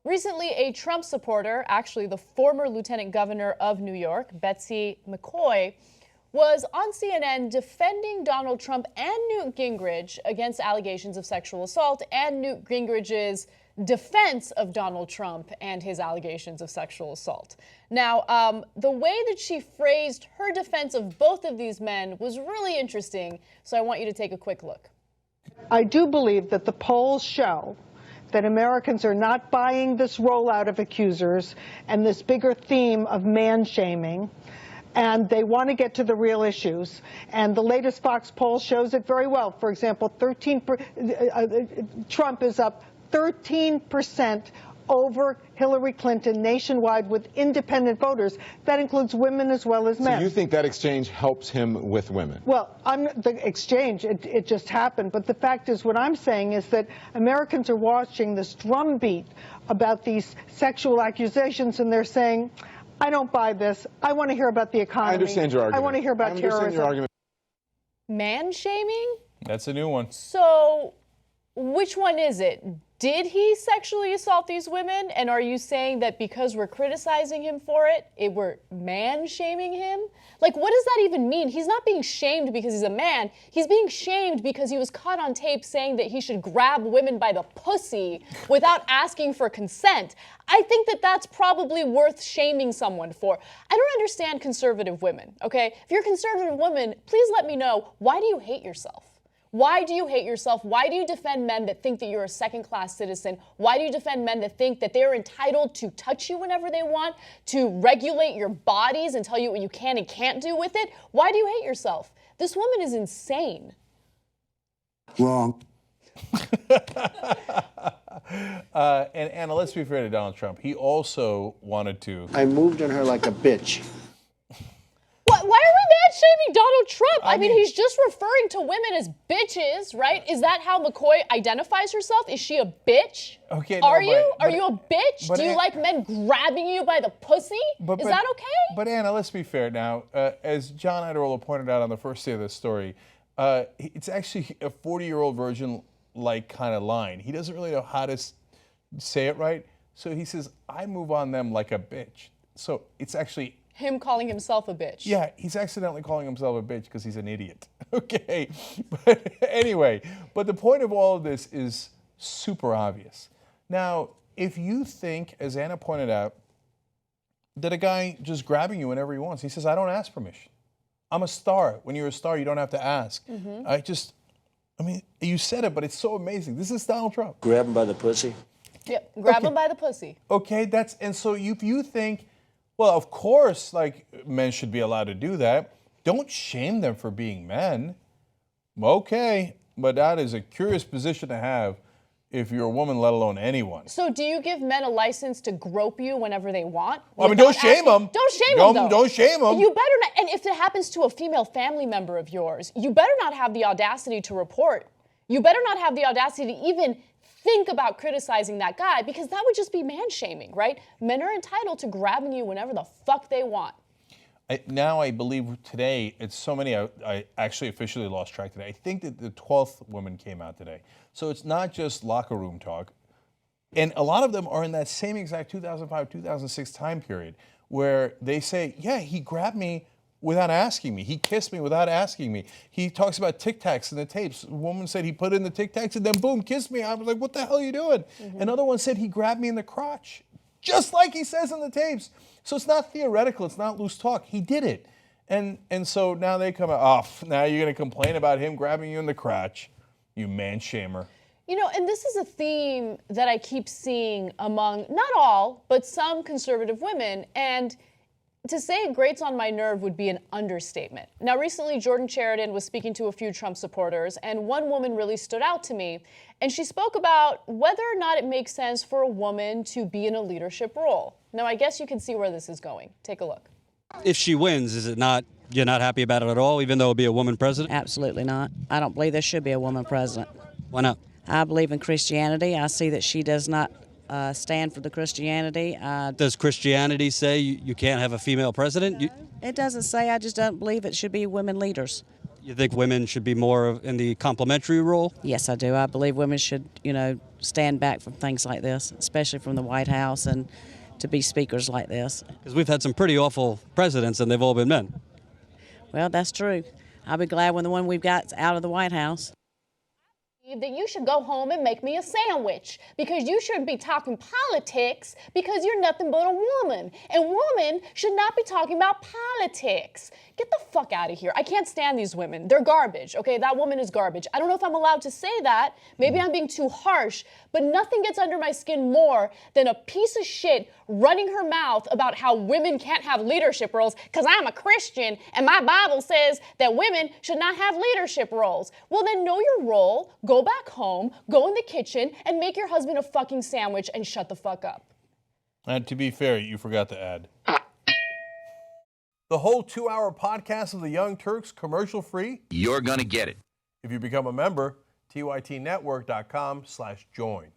Recently, a Trump supporter, actually the former lieutenant governor of New York, Betsy McCaughey, was on CNN defending Donald Trump and Newt Gingrich against allegations of sexual assault and Newt Gingrich's defense of Donald Trump and his allegations of sexual assault. Now, the way that she phrased her defense of both of these men was really interesting, so I want you to take a quick look. I do believe that the polls show that Americans are not buying this rollout of accusers and this bigger theme of man-shaming, and they want to get to the real issues. And the latest Fox poll shows it very well. For example, Trump is up 13% over Hillary Clinton nationwide with independent voters. That includes women as well as men. So you think that exchange helps him with women? Well, the exchange, it just happened. But the fact is, what I'm saying is that Americans are watching this drumbeat about these sexual accusations, and they're saying, I don't buy this. I want to hear about the economy. I understand your argument. I want to hear about terrorism. Your argument. Man-shaming? That's a new one. So, which one is it? Did he sexually assault these women? And are you saying that because we're criticizing him for it, we're man-shaming him? Like, what does that even mean? He's not being shamed because he's a man. He's being shamed because he was caught on tape saying that he should grab women by the pussy without asking for consent. I think that that's probably worth shaming someone for. I don't understand conservative women, okay? If you're a conservative woman, please let me know, why do you hate yourself? Why do you hate yourself? Why do you defend men that think that you're a second-class citizen? Why do you defend men that think that they're entitled to touch you whenever they want, to regulate your bodies and tell you what you can and can't do with it? Why do you hate yourself? This woman is insane. Wrong. And Anna, let's be fair to Donald Trump. He also wanted to. I moved on her like a bitch. Why are we mad-shaming Donald Trump? I mean, he's just referring to women as bitches, right? Is that how McCaughey identifies herself? Is she a bitch? Okay, no, Are you a bitch? Do you Anna, like men grabbing you by the pussy? Is that okay? But Anna, let's be fair now. As John Iadarola pointed out on the first day of this story, it's actually a 40-year-old virgin-like kind of line. He doesn't really know how to say it right, so he says, I move on them like a bitch. So it's actually him calling himself a bitch. Yeah, he's accidentally calling himself a bitch because he's an idiot. Okay, but anyway, but the point of all of this is super obvious. Now, if you think, as Anna pointed out, that a guy just grabbing you whenever he wants, he says, I don't ask permission. I'm a star. When you're a star, you don't have to ask. I mean, you said it, but it's so amazing. This is Donald Trump. Grab him by the pussy? Yep, grab him by the pussy. Okay, and so if you think, well, of course, like, men should be allowed to do that. Don't shame them for being men. Okay, but that is a curious position to have if you're a woman, let alone anyone. So do you give men a license to grope you whenever they want? I mean, don't shame them. Don't shame them, though. Don't shame them. You better not, and if it happens to a female family member of yours, you better not have the audacity to report. You better not have the audacity to even think about criticizing that guy, because that would just be man-shaming, right? Men are entitled to grabbing you whenever the fuck they want. Now I believe today, it's so many, I actually officially lost track today. I think that the 12th woman came out today. So it's not just locker room talk. And a lot of them are in that same exact 2005, 2006 time period where they say, yeah, he grabbed me without asking me. He kissed me without asking me. He talks about Tic Tacs in the tapes. A woman said he put in the Tic Tacs and then boom, kissed me. I was like, what the hell are you doing? Another one said he grabbed me in the crotch, just like he says in the tapes. So it's not theoretical. It's not loose talk. He did it. And so now they come out, now you're going to complain about him grabbing you in the crotch, you man-shamer. You know, and this is a theme that I keep seeing among, not all, but some conservative women. And to say it grates on my nerve would be an understatement. Now, recently, Jordan Sheridan was speaking to a few Trump supporters, and one woman really stood out to me. And she spoke about whether or not it makes sense for a woman to be in a leadership role. Now, I guess you can see where this is going. Take a look. If she wins, is it not, you're not happy about it at all, even though it'll be a woman president? Absolutely not. I don't believe there should be a woman president. Why not? I believe in Christianity. I see that she does not stand for the Christianity. Does Christianity say you can't have a female president? It doesn't say. I just don't believe it should be women leaders. You think women should be more in the complementary role? Yes, I do. I believe women should, stand back from things like this, especially from the White House, and to be speakers like this. Because we've had some pretty awful presidents, and they've all been men. Well, that's true. I'll be glad when the one we've got's out of the White House. That you should go home and make me a sandwich, because you shouldn't be talking politics because you're nothing but a woman, and women should not be talking about politics. Get the fuck out of here. I can't stand these women. They're garbage, okay? That woman is garbage. I don't know if I'm allowed to say that. Maybe I'm being too harsh, but nothing gets under my skin more than a piece of shit running her mouth about how women can't have leadership roles because I'm a Christian and my Bible says that women should not have leadership roles. Well, then know your role, go back home, go in the kitchen, and make your husband a fucking sandwich and shut the fuck up. And to be fair, you forgot to add. The whole 2-hour podcast of the Young Turks, commercial-free. You're gonna get it. If you become a member, tytnetwork.com/join.